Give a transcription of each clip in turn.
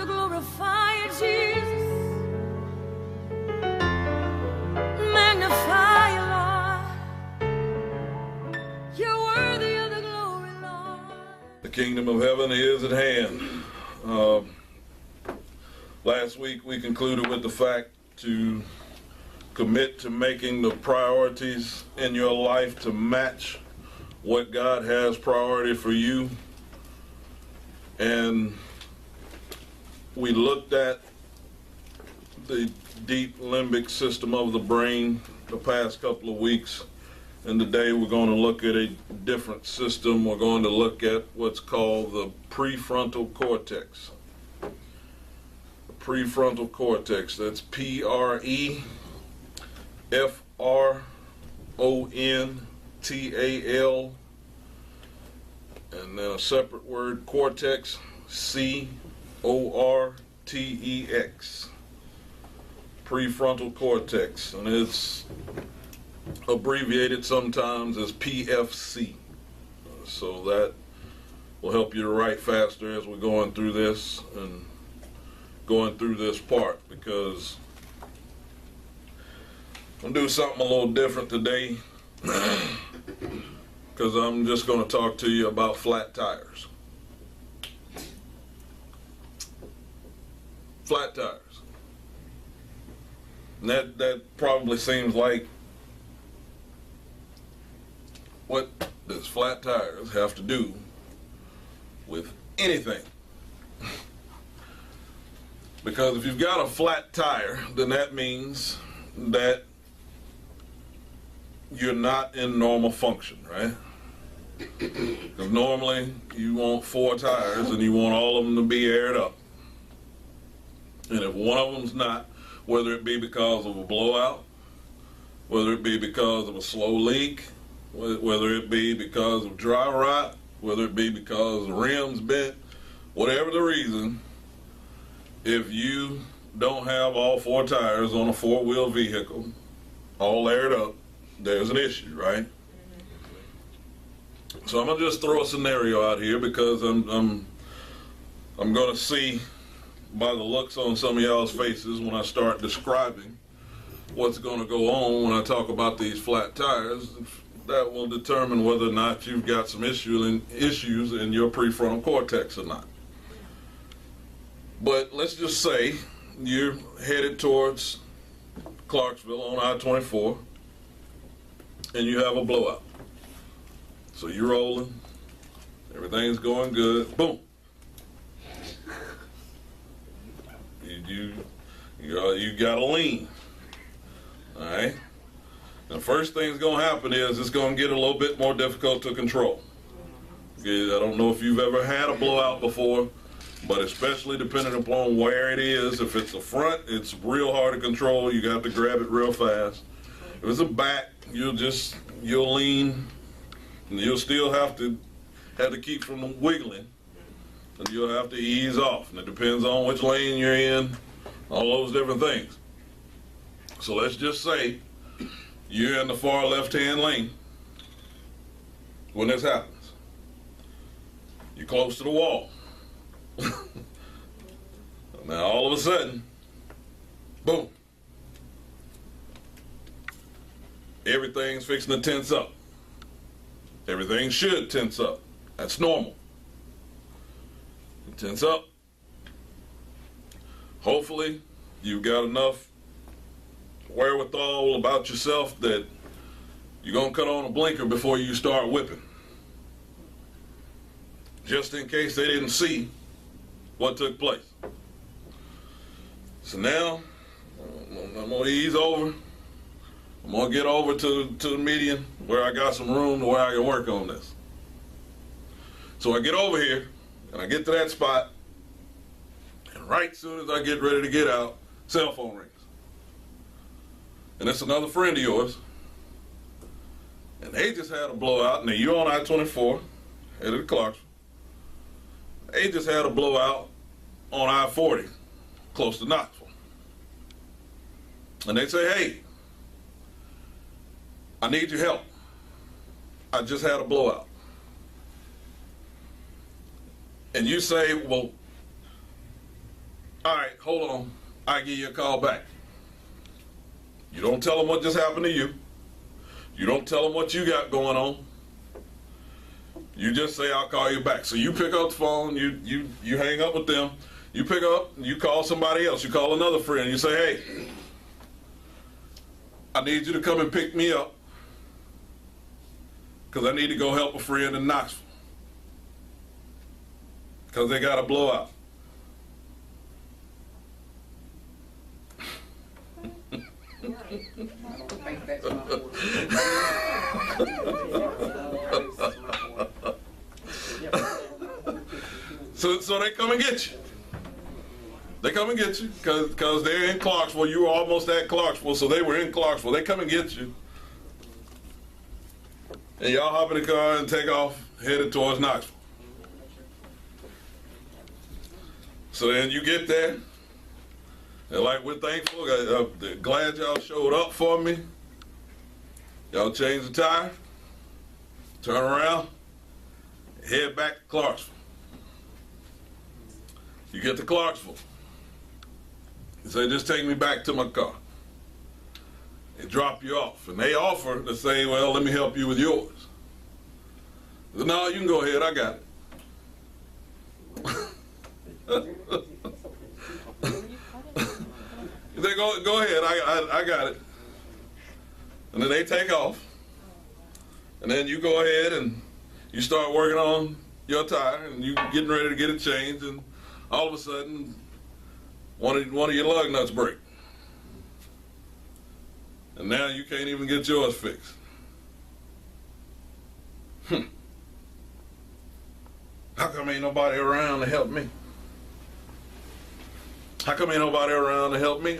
glorify you, Jesus. Magnify you, Lord. You're worthy of the glory, Lord. The kingdom of heaven is at hand. Last week we concluded with the fact to commit to making the priorities in your life to match what God has priority for you. And we looked at the deep limbic system of the brain the past couple of weeks. And today we're going to look at a different system. We're going to look at what's called the prefrontal cortex. The prefrontal cortex, that's P-R-E-F-R-O-N-T-A-L, and then a separate word, cortex, C-O-R-T-E-X. Prefrontal cortex, and it's abbreviated sometimes as PFC. So that will help you to write faster as we're going through this and going through this part, because I'm going to do something a little different today, because I'm just going to talk to you about flat tires. Flat tires. And that probably seems like, what does flat tires have to do with anything? Because if you've got a flat tire, then that means that you're not in normal function, right? Because normally you want 4 tires and you want all of them to be aired up. And if one of them's not, whether it be because of a blowout, whether it be because of a slow leak, whether it be because of dry rot, whether it be because the rim's bent, whatever the reason, if you don't have all 4 tires on a 4-wheel vehicle all aired up, there's an issue, right? So I'm gonna just throw a scenario out here, because I'm gonna see by the looks on some of y'all's faces when I start describing what's gonna go on when I talk about these flat tires. That will determine whether or not you've got some issues in your prefrontal cortex or not. But let's just say you're headed towards Clarksville on I-24 and you have a blowout. So you're rolling, everything's going good, boom. You got a lean, all right? The first thing's going to happen is it's going to get a little bit more difficult to control. Okay, I don't know if you've ever had a blowout before, but especially depending upon where it is. If it's the front, it's real hard to control. You got to grab it real fast. If it's the back, you'll lean, and you'll still have to keep from wiggling, and you'll have to ease off. And it depends on which lane you're in, all those different things. So let's just say you're in the far left-hand lane when this happens. You're close to the wall. Now all of a sudden, boom, everything's fixing to tense up. Everything should tense up. That's normal. Tense up. Hopefully you've got enough wherewithal about yourself that you're going to cut on a blinker before you start whipping, just in case they didn't see what took place. So now I'm going to ease over. I'm going to get over to the median where I got some room where I can work on this. So I get over here and I get to that spot, and right as soon as I get ready to get out, cell phone rings. And it's another friend of yours, and they just had a blowout, and you're on I-24, headed to Clarksville. They just had a blowout on I-40, close to Knoxville. And they say, hey, I need your help. I just had a blowout. And you say, well, All right, hold on. I'll give you a call back. You don't tell them what just happened to you. You don't tell them what you got going on. You just say, I'll call you back. So you pick up the phone, you hang up with them, you pick up, you call somebody else, you call another friend, you say, hey, I need you to come and pick me up because I need to go help a friend in Knoxville because they got a blowout. So they come and get you. They come and get you because they're in Clarksville. You were almost at Clarksville, so they were in Clarksville. They come and get you. And y'all hop in the car and take off, headed towards Knoxville. So then you get there. And like, we're thankful, glad y'all showed up for me. Y'all change the tire, turn around, head back to Clarksville. You get to Clarksville. You say, just take me back to my car. They drop you off. And they offer to say, well, let me help you with yours. I said, no, you can go ahead, I got it. You say, go ahead, I got it. And then they take off. And then you go ahead and you start working on your tire and you getting ready to get it changed, and all of a sudden one of your lug nuts break. And now you can't even get yours fixed. How come ain't nobody around to help me? How come ain't nobody around to help me?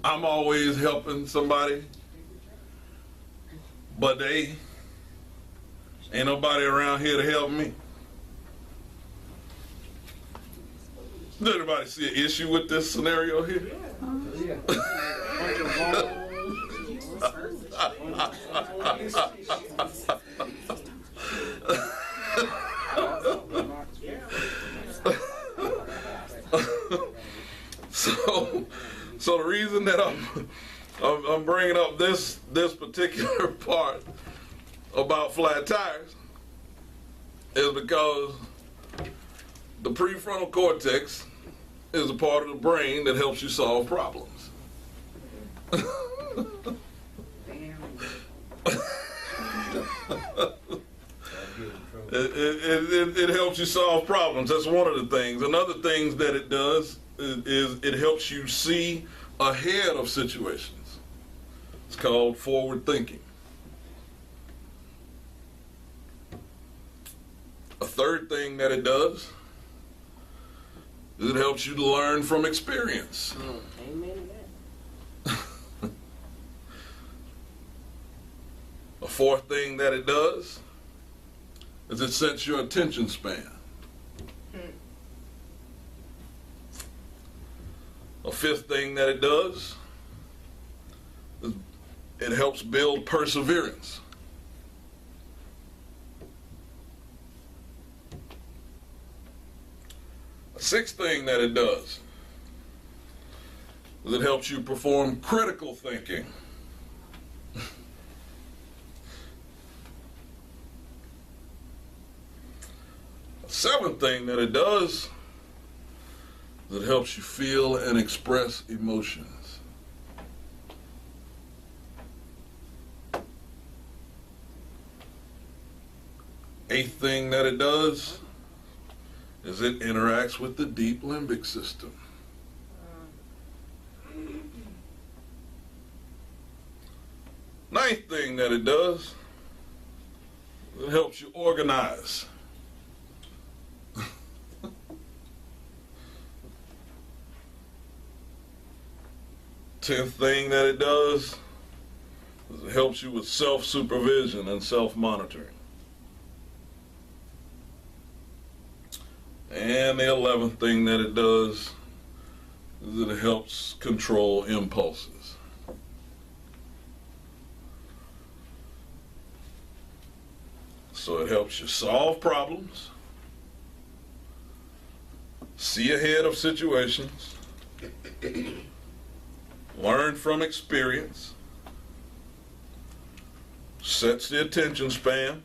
I'm always helping somebody, but they ain't nobody around here to help me. Does anybody see an issue with this scenario here? So the reason that I'm bringing up this particular part about flat tires is because the prefrontal cortex is a part of the brain that helps you solve problems. It helps you solve problems. That's one of the things. Another thing that it does is it helps you see ahead of situations. It's called forward thinking. A third thing that it does is it helps you to learn from experience. Amen to that. A fourth thing that it does is it sets your attention span. A fifth thing that it does is it helps build perseverance. A sixth thing that it does is it helps you perform critical thinking. A seventh thing that it does is it helps you feel and express emotions. Eighth thing that it does is it interacts with the deep limbic system. Ninth thing that it does, it helps you organize. 10th thing that it does is it helps you with self-supervision and self-monitoring. And the 11th thing that it does is that it helps control impulses. So it helps you solve problems. see ahead of situations, learn from experience, sets the attention span,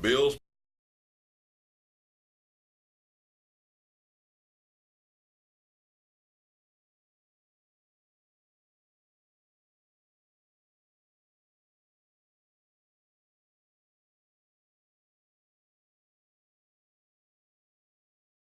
builds